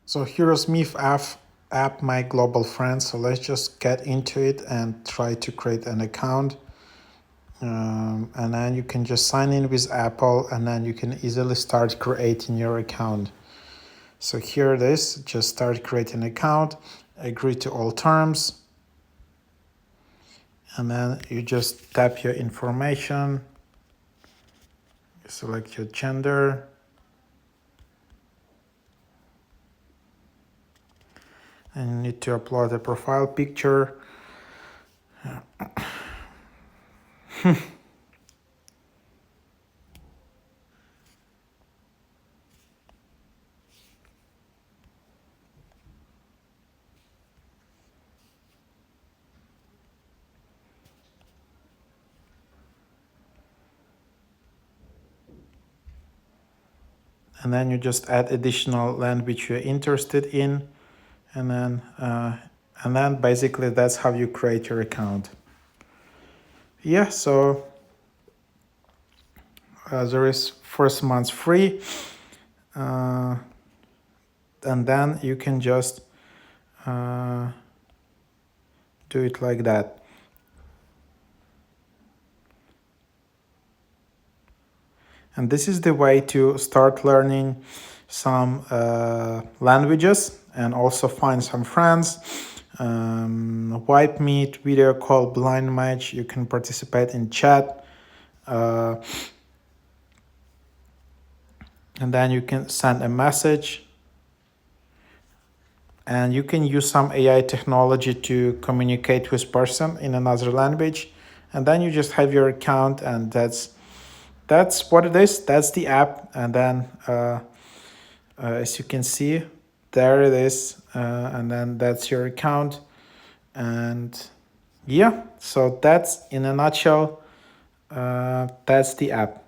So here's MEEFF app, my global friend. So let's just get into it and try to create an account. And then you can just sign in with Apple, and then you can easily start creating your account. So here it is, just start creating an account, agree to all terms, and then you just tap your information, select your gender, and you need to upload a profile picture. And then you just add additional language you're interested in, and then basically that's how you create your account. Yeah, so there is first month free, and then you can just do it like that. And this is the way to start learning some languages and also find some friends. Wipe meet, video call, blind match. You can participate in chat. And then you can send a message. And you can use some AI technology to communicate with person in another language. And then you just have your account, and that's what it is. That's the app. And then as you can see, there it is, and then that's your account. And yeah, so that's in a nutshell, that's the app.